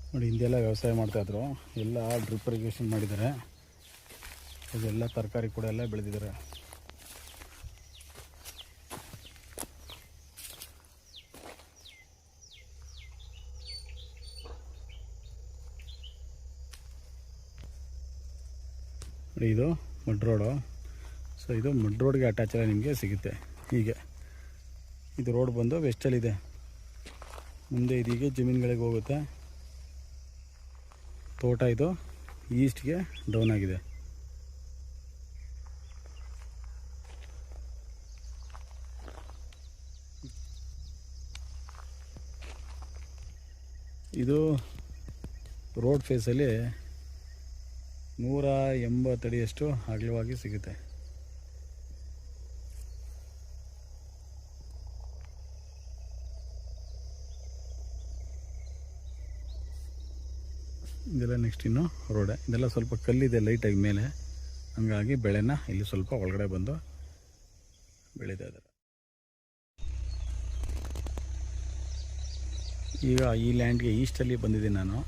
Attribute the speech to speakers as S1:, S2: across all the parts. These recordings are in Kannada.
S1: ನೋಡಿ ಹಿಂದೆಲ್ಲ ವ್ಯವಸಾಯ ಮಾಡ್ತಾಯಿದ್ರು, ಎಲ್ಲ ಡ್ರಿಪ್ ಇರಿಗೇಷನ್ ಮಾಡಿದ್ದಾರೆ. ಇದೆಲ್ಲ ತರಕಾರಿ ಕೂಡ ಎಲ್ಲ ಬೆಳೆದಿದ್ದಾರೆ. ನೋಡಿ ಇದು ಮಡ್ ರೋಡು. ಸೊ ಇದು ಮಡ್ ರೋಡ್ಗೆ ಅಟ್ಯಾಚ್ ಎಲ್ಲ ನಿಮಗೆ ಸಿಗುತ್ತೆ. ಹೀಗೆ ಇದು ರೋಡ್ ಬಂದು ವೆಸ್ಟಲ್ಲಿದೆ, ಮುಂದೆ ಇದೀಗೆ ಜಮೀನುಗಳಿಗೆ ಹೋಗುತ್ತೆ. ತೋಟ ಇದು ಈಸ್ಟ್ಗೆ ಡೌನ್ ಆಗಿದೆ. ಇದು ರೋಡ್ ಫೇಸಲ್ಲಿ 180 ಅಡಿಯಷ್ಟು ಅಗಲವಾಗಿ ಸಿಗುತ್ತೆ. ಇದೆಲ್ಲ ನೆಕ್ಸ್ಟ್ ಇನ್ನು ರೋಡೆ. ಇದೆಲ್ಲ ಸ್ವಲ್ಪ ಕಲ್ಲಿದೆ ಲೈಟಾಗಿ ಮೇಲೆ, ಹಂಗಾಗಿ ಬೆಳೆನ ಇಲ್ಲಿ ಸ್ವಲ್ಪ ಒಳಗಡೆ ಬಂದು ಬೆಳೀತಾ ಇದ್ದಾರೆ. ಈಗ ಈ ಲ್ಯಾಂಡ್ಗೆ ಈಸ್ಟಲ್ಲಿ ಬಂದಿದ್ದೀನಿ ನಾನು.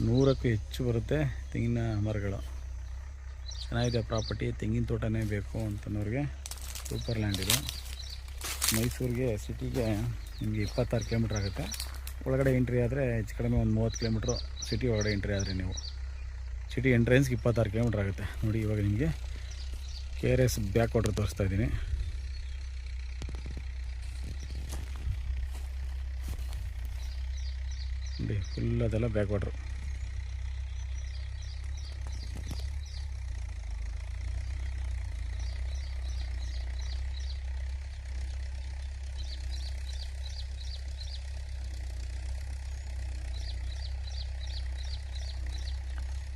S1: 100ಕ್ಕೂ ಹೆಚ್ಚು ಬರುತ್ತೆ ತೆಂಗಿನ ಮರಗಳು. ಚೆನ್ನಾಗಿದೆ ಪ್ರಾಪರ್ಟಿ. ತೆಂಗಿನ ತೋಟನೇ ಬೇಕು ಅಂತನವ್ರಿಗೆ ಸೂಪರ್ ಲ್ಯಾಂಡ್ ಇದು. ಮೈಸೂರಿಗೆ ಸಿಟಿಗೆ ನಿಮಗೆ 26 ಕಿಲೋಮೀಟ್ರ್ ಆಗುತ್ತೆ. ಒಳಗಡೆ ಎಂಟ್ರಿ ಆದರೆ ಹೆಚ್ಚು ಕಡಿಮೆ ಒಂದು 30 ಕಿಲೋಮೀಟ್ರು ಸಿಟಿ ಒಳಗಡೆ ಎಂಟ್ರಿ ಆದರೆ ನೀವು. ಸಿಟಿ ಎಂಟ್ರೆನ್ಸ್ಗೆ 26 ಕಿಲೋಮೀಟ್ರ್ ಆಗುತ್ತೆ. ನೋಡಿ ಇವಾಗ ನಿಮಗೆ KRS ಬ್ಯಾಕ್ ವಾಟರ್ ತೋರಿಸ್ತಾ ಇದ್ದೀನಿ. ನೋಡಿ ಫುಲ್ ಅದೆಲ್ಲ ಬ್ಯಾಕ್ ವಾಟ್ರು.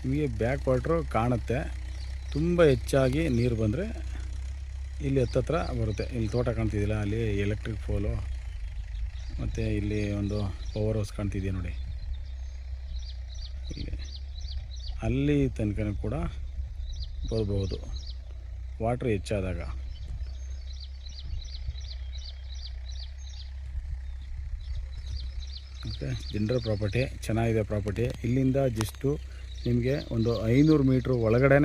S1: ನಿಮಗೆ ಬ್ಯಾಕ್ ವಾಟ್ರು ಕಾಣುತ್ತೆ. ತುಂಬ ಹೆಚ್ಚಾಗಿ ನೀರು ಬಂದರೆ ಇಲ್ಲಿ ಹತ್ತತ್ರ ಬರುತ್ತೆ. ಇಲ್ಲಿ ತೋಟ ಕಾಣ್ತಿದ್ದಿಲ್ಲ, ಅಲ್ಲಿ ಎಲೆಕ್ಟ್ರಿಕ್ ಪೋಲು ಮತ್ತು ಇಲ್ಲಿ ಒಂದು ಪವರ್ ಹೌಸ್ ಕಾಣ್ತಿದೆಯಾ ನೋಡಿ, ಇಲ್ಲಿ ಅಲ್ಲಿ ತನಕ ಕೂಡ ಬರ್ಬೋದು ವಾಟ್ರ್ ಹೆಚ್ಚಾದಾಗ. ಓಕೆ, ಜನರಲ್ ಪ್ರಾಪರ್ಟಿ ಚೆನ್ನಾಗಿದೆ ಪ್ರಾಪರ್ಟಿ. ಇಲ್ಲಿಂದ ಜಸ್ಟು ನಿಮಗೆ ಒಂದು 500 ಮೀಟ್ರ್ ಒಳಗಡೆ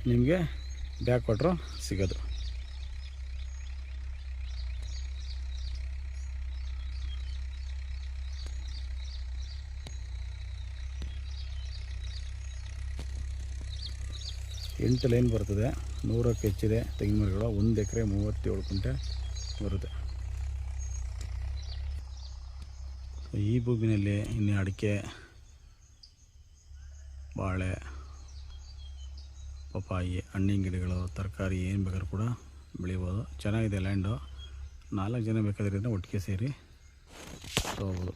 S1: ನಿಮಗೆ ಬ್ಯಾಕ್ ವಾಟ್ರು ಸಿಗೋದು. ಎಂಟು ಲೈನ್ ಬರ್ತದೆ, 100ಕ್ಕೂ ಹೆಚ್ಚಿದೆ ತೆಂಗಿನ ಮರಗಳು. 1 ಎಕರೆ 37 ಕುಂಟೆ ಬರುತ್ತೆ. ಈ ಭೂಮಿನಲ್ಲಿ ಇನ್ನು ಅಡಿಕೆ, ಬಾಳೆ, ಪಪ್ಪಾಯಿ, ಹಣ್ಣಿನ ಗಿಡಗಳು, ತರಕಾರಿ ಏನು ಬೇಕಾದ್ರೂ ಕೂಡ ಬೆಳಿಬೋದು. ಚೆನ್ನಾಗಿದೆ ಲ್ಯಾಂಡು. 4 ಜನ ಬೇಕಾದ್ರಿಂದ ಒಟ್ಟಿಗೆ ಸೇರಿ ತಗೋಬೋದು.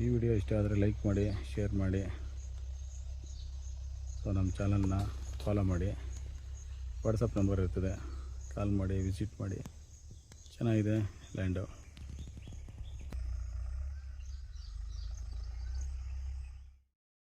S1: ಈ ವಿಡಿಯೋ ಇಷ್ಟ ಆದರೆ ಲೈಕ್ ಮಾಡಿ, ಶೇರ್ ಮಾಡಿ. ಸೊ ನಮ್ಮ ಚಾನಲ್ನ ಫಾಲೋ ಮಾಡಿ. ವಾಟ್ಸಪ್ ನಂಬರ್ ಇರ್ತದೆ, ಕಾಲ್ ಮಾಡಿ, ವಿಸಿಟ್ ಮಾಡಿ. ಚೆನ್ನಾಗಿದೆ ಲ್ಯಾಂಡು.